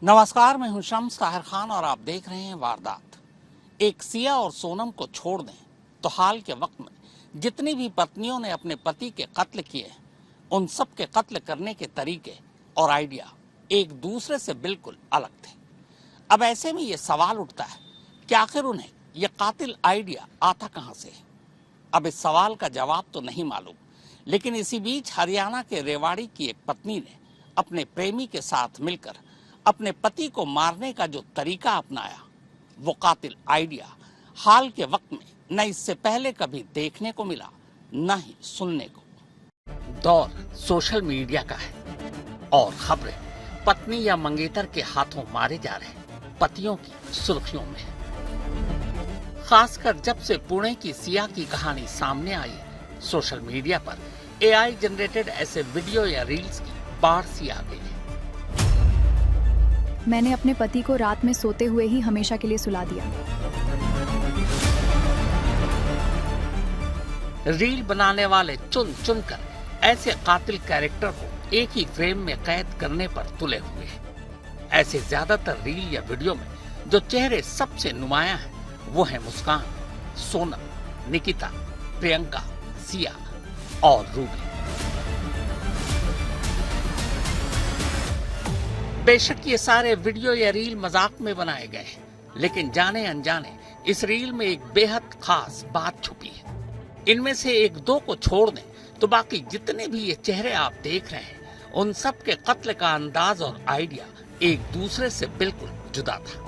नमस्कार, मैं हूं शम्स ताहिर खान और आप देख रहे हैं वारदात। एक सिया और सोनम को छोड़ दें तो हाल के वक्त में जितनी भी पत्नियों ने अपने पति के कत्ल किए, उन सब के कत्ल करने के तरीके और आइडिया एक दूसरे से बिल्कुल अलग थे। अब ऐसे में ये सवाल उठता है कि आखिर उन्हें यह कातिल आइडिया आता कहां से। अब इस सवाल का जवाब तो नहीं मालूम, लेकिन इसी बीच हरियाणा के रेवाड़ी की एक पत्नी ने अपने प्रेमी के साथ मिलकर अपने पति को मारने का जो तरीका अपनाया, वो कातिल आइडिया हाल के वक्त में न इससे पहले कभी देखने को मिला, न ही सुनने को। दौर सोशल मीडिया का है और खबरें पत्नी या मंगेतर के हाथों मारे जा रहे पतियों की सुर्खियों में है। खासकर जब से पुणे की सिया की कहानी सामने आई, सोशल मीडिया पर एआई जनरेटेड ऐसे वीडियो या रील्स की बाढ़ सी आ गई है। मैंने अपने पति को रात में सोते हुए ही हमेशा के लिए सुला दिया। रील बनाने वाले चुन चुन कर ऐसे कातिल कैरेक्टर को एक ही फ्रेम में कैद करने पर तुले हुए हैं। ऐसे ज्यादातर रील या वीडियो में जो चेहरे सबसे नुमाया हैं, वो है मुस्कान, सोनम, निकिता, प्रियंका, सिया और रूबी। बेशक ये सारे वीडियो या रील मजाक में बनाए गए हैं, लेकिन जाने अनजाने इस रील में एक बेहद खास बात छुपी है। इनमें से एक दो को छोड़ दें तो बाकी जितने भी ये चेहरे आप देख रहे हैं, उन सब के कत्ल का अंदाज और आइडिया एक दूसरे से बिल्कुल जुदा था।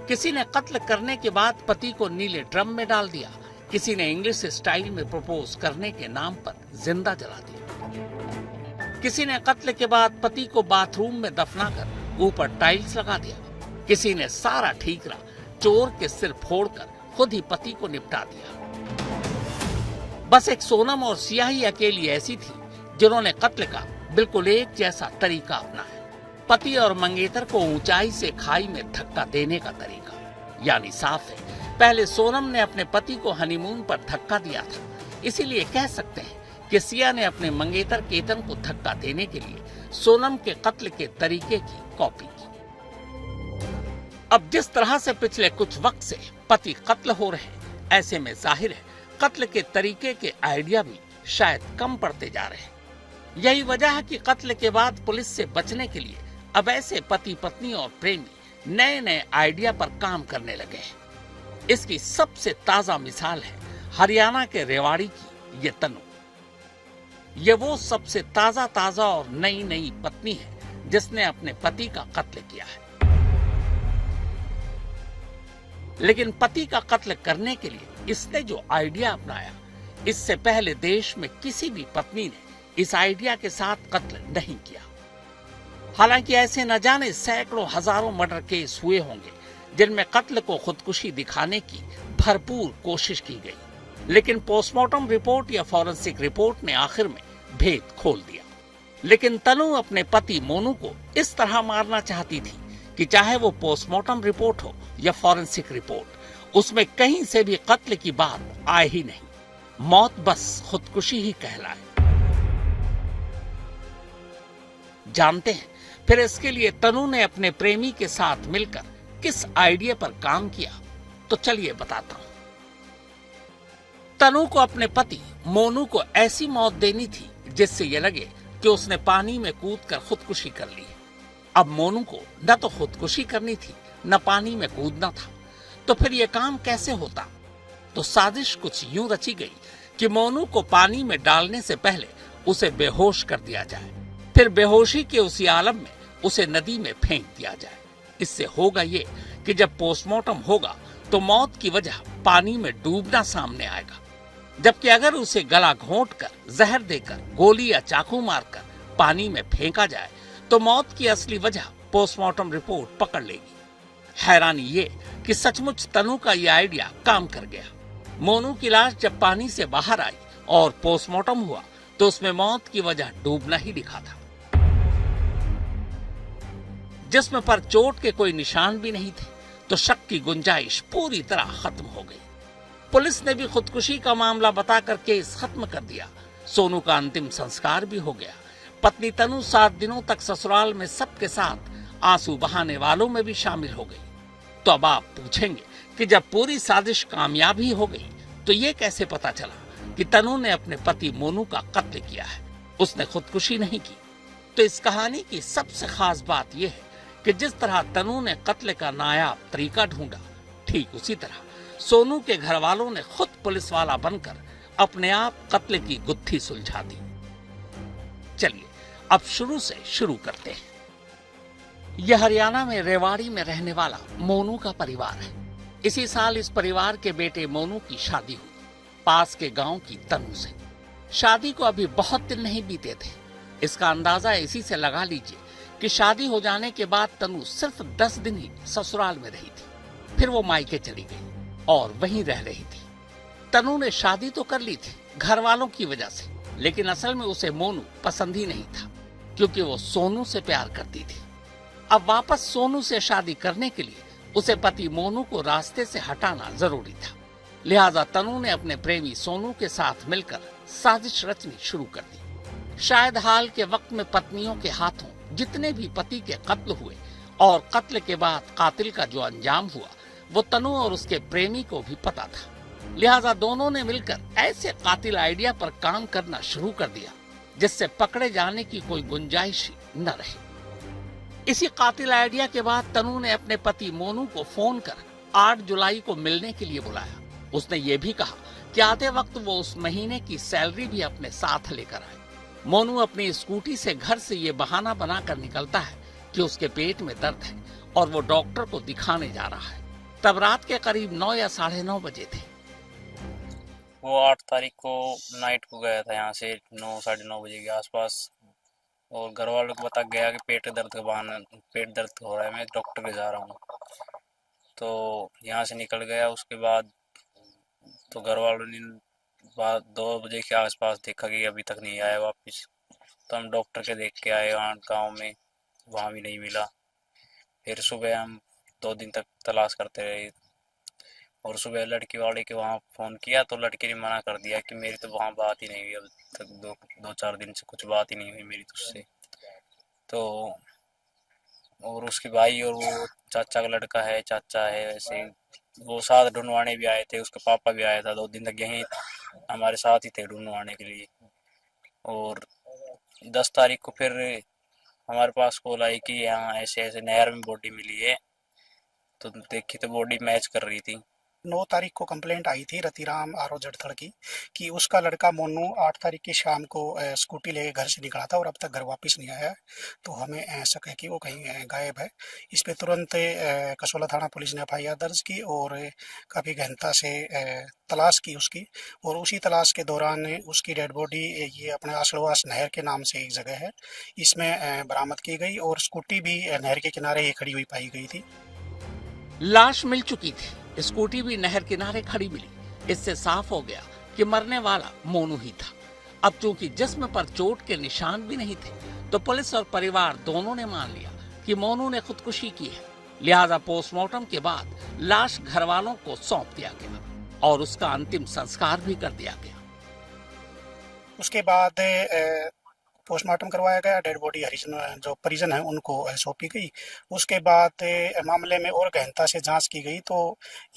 किसी ने कत्ल करने के बाद पति को नीले ड्रम में डाल दिया, किसी ने इंग्लिश स्टाइल में प्रपोज करने के नाम पर जिंदा जला दिया, किसी ने कत्ल के बाद पति को बाथरूम में दफनाकर ऊपर टाइल्स लगा दिया, किसी ने सारा ठीकरा चोर के सिर फोड़कर खुद ही पति को निपटा दिया। बस एक सोनम और सिया ही अकेली ऐसी थी जिन्होंने कत्ल का बिल्कुल एक जैसा तरीका अपनाया। पति और मंगेतर को ऊंचाई से खाई में धक्का देने का तरीका, यानी साफ है, पहले सोनम ने अपने पति को हनीमून पर धक्का दिया था, इसीलिए कह सकते हैं कि सिया ने अपने मंगेतर केतन को धक्का देने के लिए सोनम के कत्ल के तरीके की कॉपी की। अब जिस तरह से पिछले कुछ वक्त से पति कत्ल हो रहे हैं, ऐसे में जाहिर है कत्ल के तरीके के आइडिया भी शायद कम पड़ते जा रहे हैं। यही वजह है कि कत्ल के बाद पुलिस से बचने के लिए अब ऐसे पति पत्नी और प्रेमी नए नए आइडिया पर काम करने लगे हैं। इसकी सबसे ताजा मिसाल है हरियाणा के रेवाड़ी की ये तनु। ये वो सबसे ताजा और नई नई पत्नी है जिसने अपने पति का कत्ल किया है। लेकिन पति का कत्ल करने के लिए इसने जो आइडिया अपनाया, इससे पहले देश में किसी भी पत्नी ने इस आइडिया के साथ कत्ल नहीं किया। हालांकि ऐसे न जाने सैकड़ों हजारों मर्डर केस हुए होंगे जिनमें कत्ल को खुदकुशी दिखाने की भरपूर कोशिश की गई, लेकिन पोस्टमार्टम रिपोर्ट या फॉरेंसिक रिपोर्ट ने आखिर में भेद खोल दिया। लेकिन तनु अपने पति मोनू को इस तरह मारना चाहती थी कि चाहे वो पोस्टमार्टम रिपोर्ट हो या फॉरेंसिक रिपोर्ट, उसमें कहीं से भी कत्ल की बात आए ही नहीं। मौत बस खुदकुशी ही कहलाए। जानते हैं फिर इसके लिए तनु ने अपने प्रेमी के साथ मिलकर किस आइडिया पर काम किया? तो चलिए बताता हूं। तनु को अपने पति मोनू को ऐसी मौत देनी थी जिससे यह लगे कि उसने पानी में कूदकर खुदकुशी कर ली। अब मोनू को न तो खुदकुशी करनी थी, न पानी में कूदना था, तो फिर यह काम कैसे होता? तो साजिश कुछ यूं रची गई कि मोनू को पानी में डालने से पहले उसे बेहोश कर दिया जाए, फिर बेहोशी के उसी आलम में उसे नदी में फेंक दिया जाए। इससे होगा ये कि जब पोस्टमार्टम होगा तो मौत की वजह पानी में डूबना सामने आएगा, जबकि अगर उसे गला घोंटकर, जहर देकर, गोली या चाकू मारकर पानी में फेंका जाए तो मौत की असली वजह पोस्टमार्टम रिपोर्ट पकड़ लेगी। हैरानी ये कि सचमुच तनु का यह आइडिया काम कर गया। मोनू की लाश जब पानी से बाहर आई और पोस्टमार्टम हुआ तो उसमें मौत की वजह डूबना ही लिखा था। जिस्म पर चोट के कोई निशान भी नहीं थे, तो शक की गुंजाइश पूरी तरह खत्म हो गई। पुलिस ने भी खुदकुशी का मामला बताकर केस खत्म कर दिया। सोनू का अंतिम संस्कार भी हो गया। पत्नी तनु 7 दिनों तक ससुराल में सबके साथ आंसू बहाने वालों में भी शामिल हो गई। तो अब आप पूछेंगे कि जब पूरी साजिश कामयाब ही हो गई तो ये कैसे पता चला कि तनु ने अपने पति मोनू का कत्ल किया है, उसने खुदकुशी नहीं की। तो इस कहानी की सबसे खास बात यह है कि जिस तरह तनु ने कत्ल का नायाब तरीका ढूंढा, ठीक उसी तरह सोनू के घर वालों ने खुद पुलिस वाला बनकर अपने आप कत्ल की गुत्थी सुलझा दी। चलिए अब शुरू से शुरू करते हैं। यह हरियाणा में रेवाड़ी में रहने वाला मोनू का परिवार है। इसी साल इस परिवार के बेटे मोनू की शादी हुई पास के गांव की तनु से। शादी को अभी बहुत दिन नहीं बीते थे। इसका अंदाजा इसी से लगा लीजिए कि शादी हो जाने के बाद तनु सिर्फ 10 दिन ही ससुराल में रही थी। फिर वो मायके चली गई और वहीं रह रही थी। तनु ने शादी तो कर ली थी घर वालों की वजह से, लेकिन असल में उसे मोनू पसंद ही नहीं था, क्योंकि वो सोनू से प्यार करती थी। अब वापस सोनू से शादी करने के लिए उसे पति मोनू को रास्ते से हटाना जरूरी था। लिहाजा तनु ने अपने प्रेमी सोनू के साथ मिलकर साजिश रचनी शुरू कर दी। शायद हाल के वक्त में पत्नियों के हाथों जितने भी पति के कत्ल हुए और कत्ल के बाद कातिल का जो अंजाम हुआ वो तनु और उसके प्रेमी को भी पता था। लिहाजा दोनों ने मिलकर ऐसे कातिल आइडिया पर काम करना शुरू कर दिया जिससे पकड़े जाने की कोई गुंजाइश न रहे। इसी कातिल आइडिया के बाद तनु ने अपने पति मोनू को फोन कर 8 जुलाई को मिलने के लिए बुलाया। उसने ये भी कहा कि आते वक्त वो उस महीने की सैलरी भी अपने साथ लेकर आए। मोनू अपनी स्कूटी से घर से ये बहाना बनाकर निकलता है कि उसके पेट में दर्द है और वो डॉक्टर को दिखाने जा रहा है। तब रात के करीब 9 या 9:30 बजे थे। वो 8 तारीख को नाइट को गया था यहाँ से 9 साढ़े 9 बजे के आसपास, और घर वालों को बता गया कि पेट दर्द हो रहा है, मैं डॉक्टर के जा रहा हूँ। तो यहाँ से निकल गया। उसके बाद तो घर वालों ने 2 बजे के आसपास देखा कि अभी तक नहीं आया वापस। तो हम डॉक्टर के देख के आए वहाँ गाँव में, वहाँ भी नहीं मिला। फिर सुबह हम 2 दिन तक तलाश करते रहे और सुबह लड़की वाले के वहाँ फ़ोन किया तो लड़के ने मना कर दिया कि मेरी तो वहाँ बात ही नहीं हुई, अब तक 2-4 दिन से कुछ बात ही नहीं हुई मेरी तुझसे। तो और उसके भाई और वो चाचा का लड़का है, चाचा है, वैसे वो साथ ढूंढवाने भी आए थे। उसका पापा भी आया था, 2 दिन तक यहीं हमारे साथ ही थे ढूंढवाने के लिए। और 10 तारीख को फिर हमारे पास कॉल आई कि यहाँ ऐसे ऐसे नहर में बॉडी मिली है। तो देखी तो बॉडी मैच कर रही थी। 9 तारीख को कंप्लेंट आई थी रतिराम आरो जड़थड़ की कि उसका लड़का मोनू 8 तारीख की शाम को स्कूटी लेके घर से निकला था और अब तक घर वापस नहीं आया है। तो हमें शक है कि वो कहीं गायब है। इस पे तुरंत कसोला थाना पुलिस ने FIR दर्ज की और काफ़ी गहनता से तलाश की उसकी। और उसी तलाश के दौरान उसकी डेड बॉडी ये अपने आसलवास नहर के नाम से एक जगह है, इसमें बरामद की गई और स्कूटी भी नहर के किनारे ही खड़ी हुई पाई गई थी। लाश मिल चुकी थी, स्कूटी भी नहर किनारे खड़ी मिली। इससे साफ हो गया कि मरने वाला मोनू ही था। अब चूंकि जिस्म पर चोट के निशान भी नहीं थे तो पुलिस और परिवार दोनों ने मान लिया कि मोनू ने खुदकुशी की है। लिहाजा पोस्टमार्टम के बाद लाश घर वालों को सौंप दिया गया और उसका अंतिम संस्कार भी कर दिया गया। उसके बाद पोस्टमार्टम करवाया गया, डेड बॉडी हरिजन जो परिजन है उनको सौंपी गई। उसके बाद मामले में और गहनता से जांच की गई। तो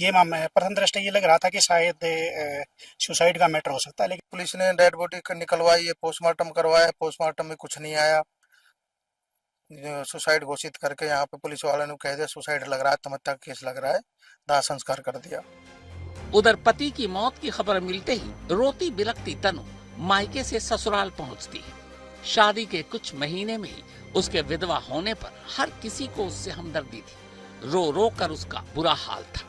ये प्रथम दृष्टया ये लग रहा था कि शायद सुसाइड का मैटर हो सकता है, लेकिन पुलिस ने डेड बॉडी निकलवाई है, पोस्टमार्टम करवाया, पोस्टमार्टम में कुछ नहीं आया। सुसाइड घोषित करके यहाँ पे पुलिस वाले ने कह दिया सुसाइड लग रहा है, आत्महत्या का केस लग रहा है, दाह संस्कार कर दिया। उधर पति की मौत की खबर मिलते ही रोती बिलखती तनु मायके से ससुराल पहुंचती है। शादी के कुछ महीने में ही उसके विधवा होने पर हर किसी को उससे हमदर्दी थी। रो रो कर उसका बुरा हाल था।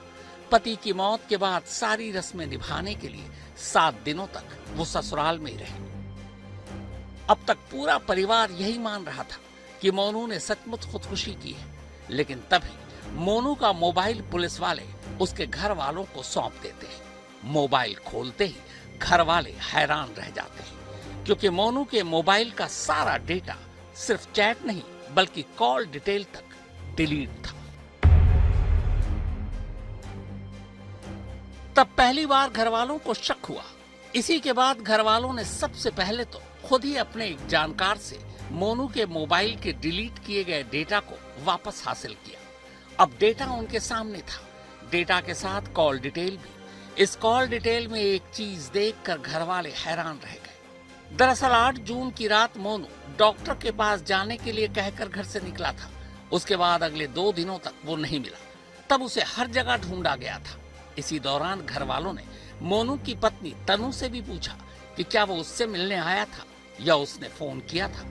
पति की मौत के बाद सारी रस्में निभाने के लिए 7 दिनों तक वो ससुराल में ही रहे। अब तक पूरा परिवार यही मान रहा था कि मोनू ने सचमुच खुदकुशी की है, लेकिन तभी मोनू का मोबाइल पुलिस वाले उसके घर वालों को सौंप देते हैं। मोबाइल खोलते ही घर वाले हैरान रह जाते हैं, क्योंकि मोनू के मोबाइल का सारा डेटा सिर्फ चैट नहीं बल्कि कॉल डिटेल तक डिलीट था। तब पहली बार घर वालों को शक हुआ। इसी के बाद घर वालों ने सबसे पहले तो खुद ही अपने एक जानकार से मोनू के मोबाइल के डिलीट किए गए डेटा को वापस हासिल किया। अब डेटा उनके सामने था, डेटा के साथ कॉल डिटेल भी। इस कॉल डिटेल में एक चीज देखकर घर वाले हैरान रह गए। दरअसल 8 जून की रात मोनू डॉक्टर के पास जाने के लिए कहकर घर से निकला था। उसके बाद अगले 2 दिनों तक वो नहीं मिला। तब उसे हर जगह ढूंढा गया था। इसी दौरान घर वालों ने मोनू की पत्नी तनु से भी पूछा कि क्या वो उससे मिलने आया था या उसने फोन किया था।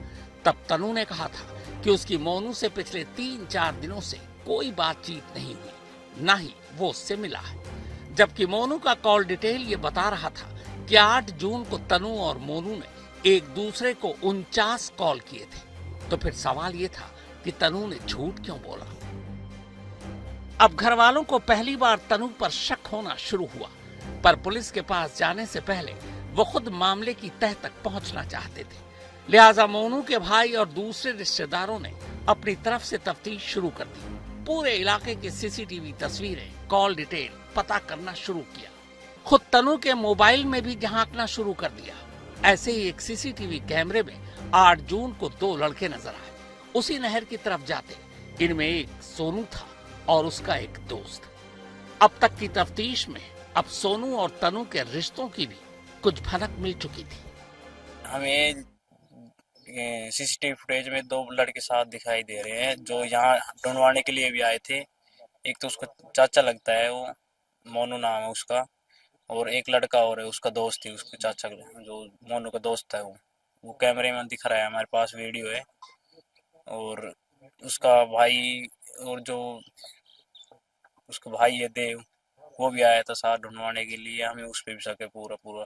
तब तनु ने कहा था कि उसकी मोनू से पिछले 3-4 दिनों से कोई बातचीत नहीं हुई, ना ही वो उससे मिला है। जबकि मोनू का कॉल डिटेल ये बता रहा था कि 8 जून को तनु और मोनू ने एक दूसरे को 49 कॉल किए थे। तो फिर सवाल ये था कि तनु ने झूठ क्यों बोला। अब घर वालों को पहली बार तनु पर शक होना शुरू हुआ, पर पुलिस के पास जाने से पहले वो खुद मामले की तह तक पहुंचना चाहते थे। लिहाजा मोनू के भाई और दूसरे रिश्तेदारों ने अपनी तरफ से तफ्तीश शुरू कर दी। पूरे इलाके की सीसीटीवी तस्वीरें, कॉल डिटेल पता करना शुरू किया। खुद तनु के मोबाइल में भी झांकना शुरू कर दिया। ऐसे ही एक सीसीटीवी कैमरे में 8 जून को 2 लड़के नजर आए, उसी नहर की तरफ जाते। इनमें एक सोनू था और उसका एक दोस्त। अब तक की तफ्तीश में अब सोनू और तनु के रिश्तों की भी कुछ भनक मिल चुकी थी। हमें सीसीटीवी फुटेज में 2 लड़के साथ दिखाई दे रहे हैं जो यहाँ ढूंढवाने के लिए भी आए थे। एक तो उसका चाचा लगता है, वो मोनू नाम है उसका, और एक लड़का और है उसका दोस्त ही, उसके चाचा जो मोनू का दोस्त है वो कैमरे में दिख रहा है, हमारे पास वीडियो है। और उसका भाई और जो उसका भाई है देव, वो भी आया था साथ ढूंढवाने के लिए। हमें उस पर भी शक है पूरा।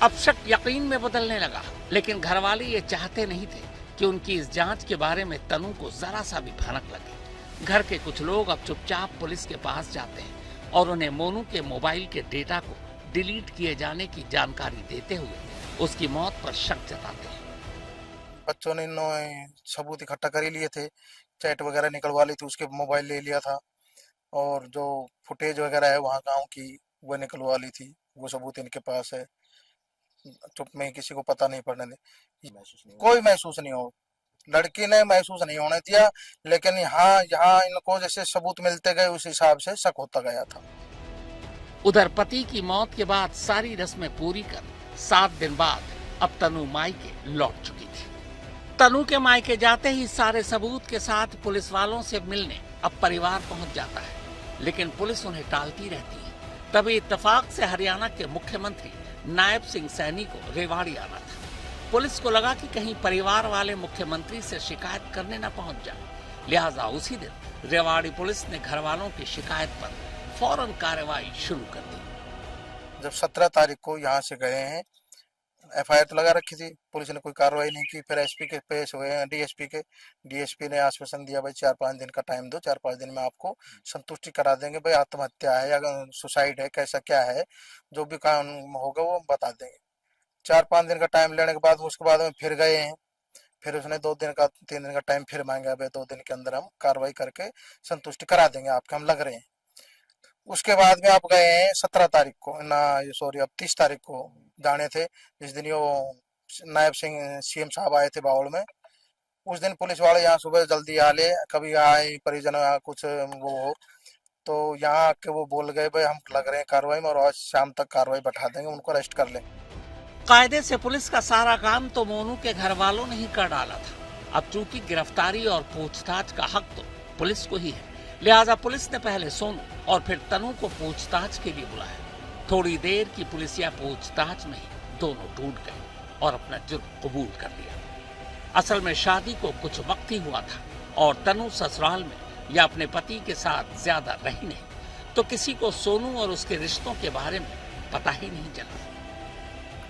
अब शक यकीन में बदलने लगा, लेकिन घरवाले ये चाहते नहीं थे कि उनकी इस जांच के बारे में तनु को जरा सा भी भनक लगे। घर के कुछ लोग अब चुपचाप पुलिस के पास जाते हैं और उन्हें मोनू के मोबाइल के डेटा को डिलीट किए जाने की जानकारी देते हुए उसकी मौत पर शक जताते हैं। बच्चों ने सबूत इकट्ठा कर ही लिए थे, चैट वगैरह निकलवा ली थी, उसके मोबाइल ले लिया था, और जो फुटेज वगैरह है वहाँ गांव की वो निकलवा ली थी, वो सबूत इनके पास है। चुप में किसी को पता नहीं पड़ने दे, कोई महसूस नहीं हो, लड़की ने महसूस नहीं होने दिया। लेकिन यहाँ इनको जैसे सबूत मिलते गए उस हिसाब से शक होता गया था। उधर पति की मौत के बाद सारी रस्में पूरी कर 7 दिन बाद अब तनु मायके लौट चुकी थी। तनु के मायके जाते ही सारे सबूत के साथ पुलिस वालों से मिलने अब परिवार पहुंच जाता है, लेकिन पुलिस उन्हें टालती रहती है। तभी इत्तेफाक से हरियाणा के मुख्यमंत्री नायब सिंह सैनी को रेवाड़ी आना था। पुलिस को लगा कि कहीं परिवार वाले मुख्यमंत्री से शिकायत करने न पहुंच जाए, लिहाजा उसी दिन रेवाड़ी पुलिस ने घर वालों की शिकायत पर फौरन कार्रवाई शुरू कर दी। जब 17 तारीख को यहाँ से गए हैं, एफआईआर तो लगा रखी थी, पुलिस ने कोई कार्रवाई नहीं की। फिर एसपी के पेश हुए हैं, डीएसपी ने आश्वासन दिया, भाई 4-5 दिन का टाइम दो, 4-5 दिन में आपको संतुष्टि करा देंगे, भाई आत्महत्या है या सुसाइड है, कैसा क्या है, जो भी कानून होगा वो बता देंगे। 4-5 दिन का टाइम लेने के बाद उसके बाद में फिर गए हैं। फिर उसने 3 दिन का टाइम फिर मांगा, भाई 2 दिन के अंदर हम कार्रवाई करके संतुष्टि करा देंगे आपके, हम लग रहे हैं। उसके बाद में आप गए हैं 17 तारीख को अब 30 तारीख को जाने थे, जिस दिन वो नायब सिंह सीएम साहब आए थे बावड़ में। उस दिन पुलिस वाले यहाँ सुबह जल्दी आ ले, कभी आए परिजन कुछ वो हो, तो यहाँ आके वो बोल गए, भाई हम लग रहे हैं कार्रवाई में और आज शाम तक कार्रवाई बैठा देंगे, उनको अरेस्ट कर लें। कायदे से पुलिस का सारा काम तो मोनू के घर वालों ने ही कर डाला था। अब चूंकि गिरफ्तारी और पूछताछ का हक तो पुलिस को ही है, लिहाजा पुलिस ने पहले सोनू और फिर तनु को पूछताछ के लिए बुलाया। थोड़ी देर की पुलिसिया पूछताछ में ही दोनों टूट गए और अपना जुर्म कबूल कर लिया। असल में शादी को कुछ वक्त ही हुआ था और तनु ससुराल में या अपने पति के साथ ज्यादा रही नहीं, तो किसी को सोनू और उसके रिश्तों के बारे में पता ही नहीं चला।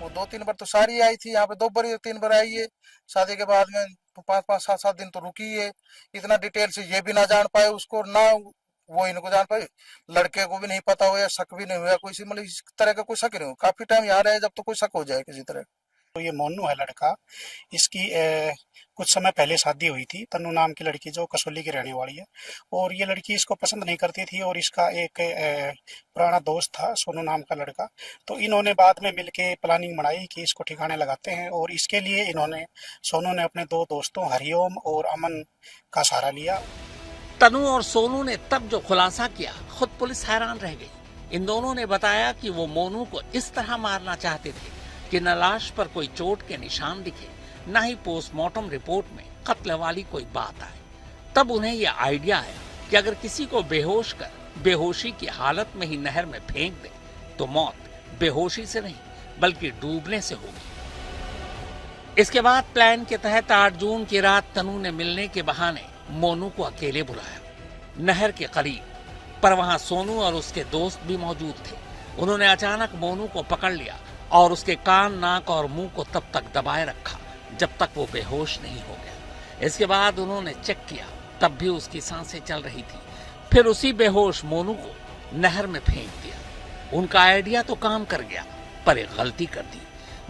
वो 2-3 बार तो सारी आई थी यहाँ पे, 2 बार 3 बार आई है। शादी के बाद में 5-5, 7-7 दिन तो रुकी है। इतना डिटेल से ये भी ना जान पाए उसको, ना वो इनको जान पाए, लड़के को भी नहीं पता हुआ, शक भी नहीं हुआ कोई, मतलब इस तरह का कोई शक नहीं हुआ। काफी टाइम यहाँ रहे जब तो कोई शक हो जाए किसी तरह। तो ये मोनू है लड़का, इसकी कुछ समय पहले शादी हुई थी तन्नू नाम की लड़की जो कसौली की रहने वाली है, और ये लड़की इसको पसंद नहीं करती थी, और इसका एक पुराना दोस्त था सोनू नाम का लड़का। तो इन्होंने बाद में मिलके प्लानिंग बनाई कि इसको ठिकाने लगाते हैं, और इसके लिए सोनू ने अपने दो दोस्तों हरिओम और अमन का सहारा लिया। तनु और सोनू ने तब जो खुलासा किया, खुद पुलिस हैरान रह गई। इन दोनों ने बताया कि वो मोनू को इस तरह मारना चाहते थे कि न लाश पर कोई चोट के निशान दिखे, न ही पोस्टमार्टम रिपोर्ट में कत्ल वाली कोई बात आए। तब उन्हें यह आइडिया आया कि अगर किसी को बेहोश कर बेहोशी की हालत में ही नहर में फेंक दे तो मौत बेहोशी से नहीं बल्कि डूबने से होगी। इसके बाद प्लान के तहत 8 जून की रात तनु ने मिलने के बहाने मोनू को अकेले बुलाया नहर के करीब, पर वहां सोनू और उसके दोस्त भी मौजूद थे। उन्होंने अचानक मोनू को पकड़ लिया और उसके कान, नाक और मुंह को तब तक दबाए रखा जब तक वो बेहोश नहीं हो गया। इसके बाद उन्होंने चेक किया, तब भी उसकी सांसें चल रही थी। फिर उसी बेहोश मोनू को नहर में फेंक दिया। उनका आइडिया तो काम कर गया, पर एक गलती कर दी।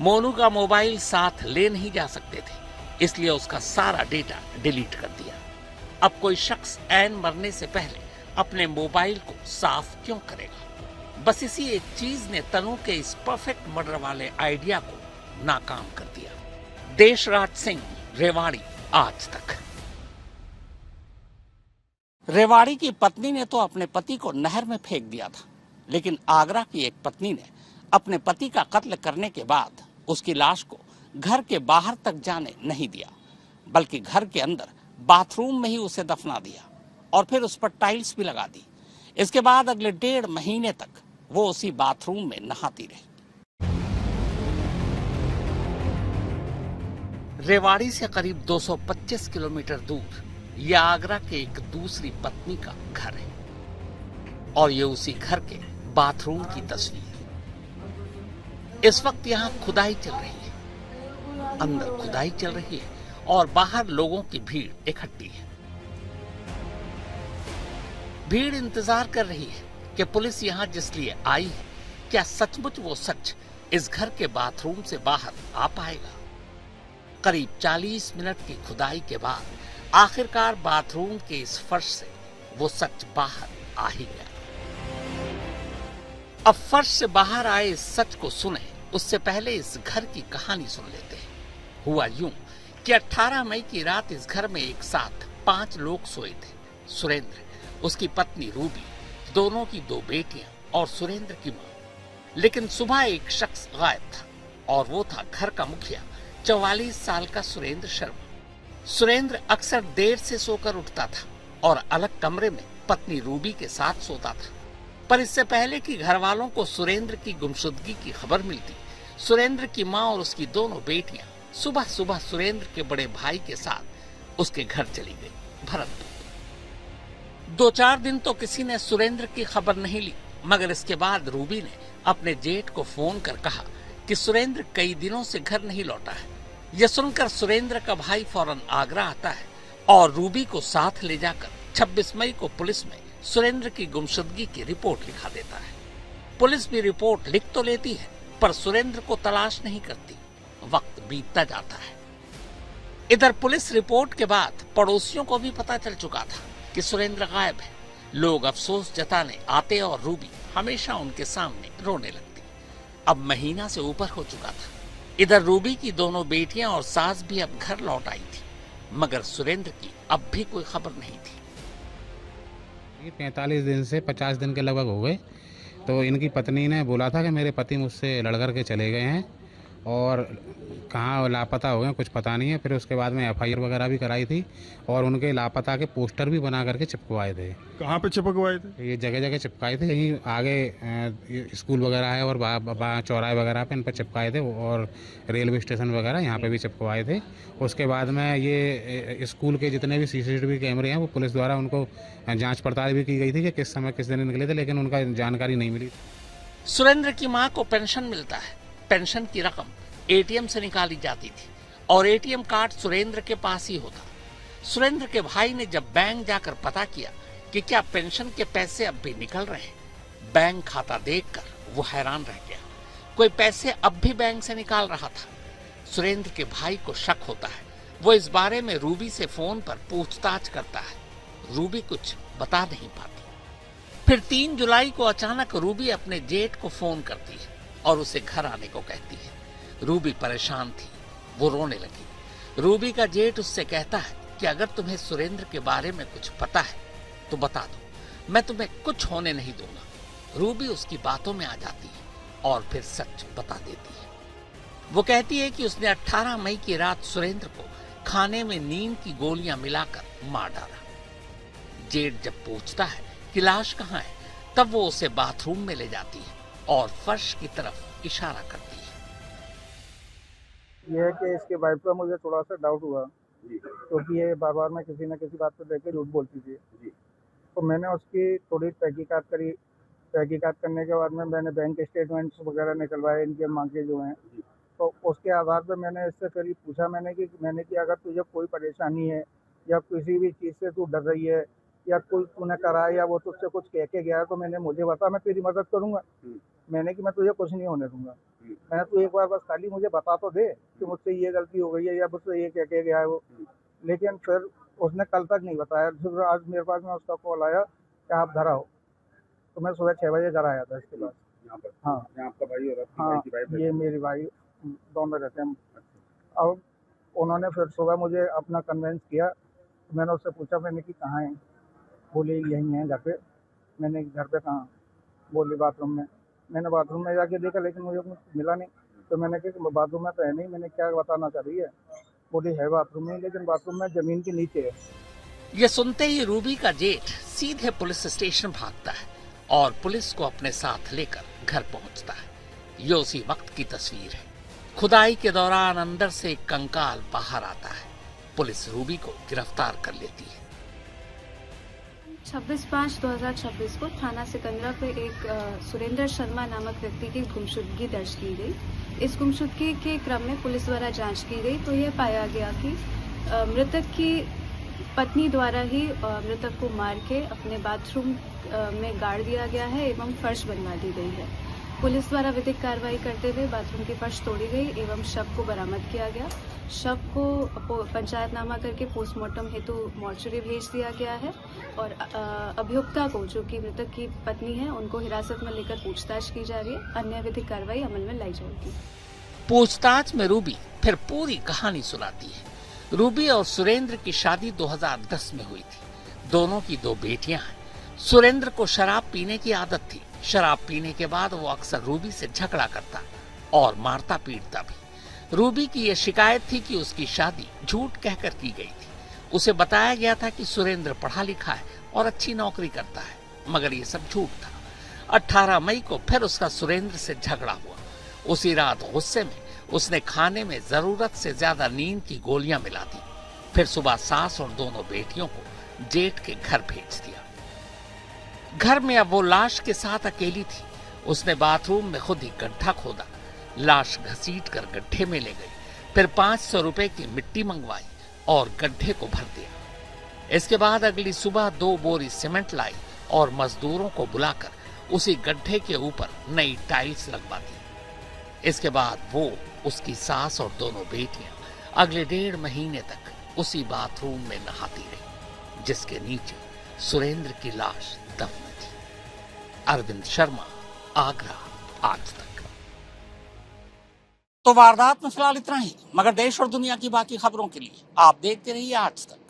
मोनू का मोबाइल साथ ले नहीं जा सकते थे, इसलिए उसका सारा डेटा डिलीट कर दिया। अब कोई शख्स ऐन मरने से पहले अपने मोबाइल को साफ क्यों करेगा? बस इसी एक चीज ने तनु के इस परफेक्ट मर्डर वाले आइडिया को नाकाम कर दिया। देशराज सिंह, रेवाड़ी, आज तक। रेवाड़ी की पत्नी ने तो अपने पति को नहर में फेंक दिया था, लेकिन आगरा की एक पत्नी ने अपने पति का कत्ल करने के बाद उसकी लाश को घर के बाहर तक जाने नहीं दिया, बल्कि घर के अंदर बाथरूम में ही उसे दफना दिया और फिर उस पर टाइल्स भी लगा दी। इसके बाद अगले 1.5 महीने तक वो उसी बाथरूम में नहाती रही। रेवाड़ी से करीब 225 किलोमीटर दूर यह आगरा के एक दूसरी पत्नी का घर है, और ये उसी घर के बाथरूम की तस्वीर। इस वक्त यहाँ खुदाई चल रही है, अंदर खुदाई चल रही है और बाहर लोगों की भीड़ इकट्ठी है। भीड़ इंतजार कर रही है कि पुलिस यहाँ जिस लिए आई है, क्या सचमुच वो सच इस घर के बाथरूम से बाहर आ पाएगा? करीब 40 मिनट की खुदाई के बाद आखिरकार बाथरूम के इस फर्श से वो सच बाहर आ ही गया। अब फर्श से बाहर आए इस सच को सुने उससे पहले इस घर की कहानी सुन लेते हैं। हुआ यूं कि 18 मई की रात इस घर में एक साथ 5 लोग सोए थे। सुरेंद्र, उसकी पत्नी रूबी, दोनों की 2 बेटियां और सुरेंद्र की मां। लेकिन सुबह एक शख्स गायब था, और वो था घर का मुखिया 44 साल का सुरेंद्र शर्मा। सुरेंद्र अक्सर देर से सोकर उठता था और अलग कमरे में पत्नी रूबी के साथ सोता था। पर इससे पहले कि घर वालों को सुरेंद्र की गुमशुदगी की खबर मिलती, सुरेंद्र की मां और उसकी दोनों बेटियां सुबह सुबह सुरेंद्र के बड़े भाई के साथ उसके घर चली गई, भरतपुर। 2-4 दिन तो किसी ने सुरेंद्र की खबर नहीं ली, मगर इसके बाद रूबी ने अपने जेठ को फोन कर कहा कि सुरेंद्र कई दिनों से घर नहीं लौटा है। यह सुनकर सुरेंद्र का भाई फौरन आगरा आता है और रूबी को साथ ले जाकर 26 मई को पुलिस में सुरेंद्र की गुमशुदगी की रिपोर्ट लिखा देता है। पुलिस भी रिपोर्ट लिख तो लेती है, पर सुरेंद्र को तलाश नहीं करती। वक्त बीतता जाता है। इधर पुलिस रिपोर्ट के बाद पड़ोसियों को भी पता चल चुका था कि सुरेंद्र गायब है। लोग अफसोस जताने आते और रूबी हमेशा उनके सामने रोने लगती। अब महीना से ऊपर हो चुका था। इधर रूबी की दोनों बेटियां और सास भी अब घर लौट आई थी, मगर सुरेंद्र की अब भी कोई खबर नहीं थी। 45 दिन से 50 दिन के लगभग हो गए, तो इनकी पत्नी ने बोला था कि मेरे पति मुझसे लड़ कर के चले गए हैं और कहाँ लापता हो गए कुछ पता नहीं है। फिर उसके बाद में FIR वगैरह भी कराई थी और उनके लापता के पोस्टर भी बना करके चिपकवाए थे। कहाँ पे चिपकवाए थे? ये जगह जगह चिपकाए थे, यहीं आगे स्कूल वगैरह है और चौराहे वगैरह पे इन पर चिपकाए थे, और रेलवे स्टेशन वगैरह यहाँ पे भी चिपकवाए थे। उसके बाद में ये स्कूल के जितने भी CCTV कैमरे हैं वो पुलिस द्वारा उनको जाँच पड़ताल भी की गई थी कि किस समय किस दिन निकले थे, लेकिन उनका जानकारी नहीं मिली। सुरेंद्र की मां को पेंशन मिलता है। पेंशन की रकम ATM से निकाली जाती थी और ATM कार्ड सुरेंद्र के पास ही होता। सुरेंद्र के भाई ने जब बैंक जाकर पता किया कि क्या पेंशन के पैसे अब भी निकल रहे हैं, बैंक खाता देखकर वो हैरान रह गया। कोई पैसे अब भी बैंक से निकाल रहा था। सुरेंद्र के भाई को शक होता है। वो इस बारे में रूबी से फोन पर पूछताछ करता है। रूबी कुछ बता नहीं पाती। फिर 3 जुलाई को अचानक रूबी अपने जेठ को फोन करती है और उसे घर आने को कहती है। रूबी परेशान थी, वो रोने लगी। रूबी का जेठ उससे कहता है कि अगर तुम्हें सुरेंद्र के बारे में कुछ पता है तो बता दो, मैं तुम्हें कुछ होने नहीं दूंगा। रूबी उसकी बातों में आ जाती है और फिर सच बता देती है। वो कहती है कि उसने 18 मई की रात सुरेंद्र को खाने में नींद की गोलियां मिलाकर मार डाला। जेठ जब पूछता है कि लाश कहाँ है, तब वो उसे बाथरूम में ले जाती है और फर्श की तरफ इशारा करती है। ये है कि इसके वाइफ का मुझे थोड़ा सा डाउट हुआ, क्योंकि ये बार बार में किसी न किसी बात पर लेकर झूठ बोलती थी। तो मैंने उसकी थोड़ी तहकीकात करी। तहकीकात करने के बाद में मैंने बैंक स्टेटमेंट्स वगैरह निकलवाए, इनके मांगे जो हैं। तो उसके आधार पर मैंने इससे फिर पूछा मैंने कि अगर तुझे कोई परेशानी है या किसी भी चीज़ से तू डर रही है या कोई तूने करा है या वो तुझसे कुछ कह के गया है तो मैंने मुझे बता, मैं तेरी मदद करूँगा। मैंने कि मैं तुझे कुछ नहीं होने दूंगा। मैंने तू एक बार बस खाली मुझे बता तो दे कि मुझसे ये गलती हो गई है या मुझसे ये कह के गया है वो। लेकिन फिर उसने कल तक नहीं बताया। फिर आज मेरे पास में उसका कॉल आया कि आप घर आओ। तो मैं सुबह 6 बजे घर आया था इसके बाद। हाँ, आपका भाई और हाँ, ये मेरी भाई दोनों रहते हैं। अब उन्होंने फिर सुबह मुझे अपना कन्वेंस किया। तो मैंने उससे पूछा, मैंने कि कहाँ है? बोले यहीं है घर पे। मैंने घर पे कहाँ? बोली बाथरूम में। मैंने बाथरूम में जाके देखा लेकिन मुझे कुछ मिला नहीं। तो मैंने कहा बाथरूम में तो है नहीं। मैंने क्या बताना चाह रही है? बोली है बाथरूम में, लेकिन बाथरूम में जमीन के नीचे है। ये सुनते ही रूबी का जेठ सीधे पुलिस स्टेशन भागता है और पुलिस को अपने साथ लेकर घर पहुंचता है। ये उसी वक्त की तस्वीर है। खुदाई के दौरान अंदर से एक कंकाल बाहर आता है। पुलिस रूबी को गिरफ्तार कर लेती है। 26/5/2026 को थाना सिकंदरा पे एक सुरेंद्र शर्मा नामक व्यक्ति की गुमशुदगी दर्ज की गई। इस गुमशुदगी के क्रम में पुलिस द्वारा जांच की गई तो यह पाया गया कि मृतक की पत्नी द्वारा ही मृतक को मार के अपने बाथरूम में गाड़ दिया गया है एवं फर्श बनवा दी गई है। पुलिस द्वारा विधिक कार्रवाई करते हुए बाथरूम की फर्श तोड़ी गई एवं शव को बरामद किया गया। शव को पंचायतनामा करके पोस्टमार्टम हेतु मॉर्चरी भेज दिया गया है और अभियुक्ता को, जो कि मृतक की पत्नी है, उनको हिरासत में लेकर पूछताछ की जा रही है। अन्य विधिक कार्रवाई अमल में लाई जाएगी। पूछताछ में रूबी फिर पूरी कहानी सुनाती है। रूबी और सुरेंद्र की शादी 2010 में हुई थी। दोनों की 2 बेटियां हैं। सुरेंद्र को शराब पीने की आदत थी। शराब पीने के बाद वो अक्सर रूबी से झगड़ा करता और मारता पीटता भी। रूबी की यह शिकायत थी कि उसकी शादी झूठ कहकर की गई थी। उसे बताया गया था कि सुरेंद्र पढ़ा लिखा है और अच्छी नौकरी करता है, मगर ये सब झूठ था। 18 मई को फिर उसका सुरेंद्र से झगड़ा हुआ। उसी रात गुस्से में उसने खाने में जरूरत से ज्यादा नींद की गोलियां मिला दी। फिर सुबह सास और दोनों बेटियों को जेठ के घर भेज दिया। घर में अब वो लाश के साथ अकेली थी। उसने बाथरूम में खुद ही गड्ढा खोदा, लाश घसीट कर गड्ढे में ले गई, फिर 500 रुपए की मिट्टी मंगवाई और गड्ढे को भर दिया। इसके बाद अगली सुबह 2 बोरी सीमेंट लाई और मजदूरों को बुलाकर उसी गड्ढे के ऊपर नई टाइल्स लगवा दी। इसके बाद वो, उसकी सास और दोनों बेटियां अगले 1.5 महीने तक उसी बाथरूम में नहाती रही, जिसके नीचे सुरेंद्र की लाश दफन थी। अरविंद शर्मा, आगरा, आज तक। तो वारदात में फिलहाल इतना ही, मगर देश और दुनिया की बाकी खबरों के लिए आप देखते रहिए आज तक।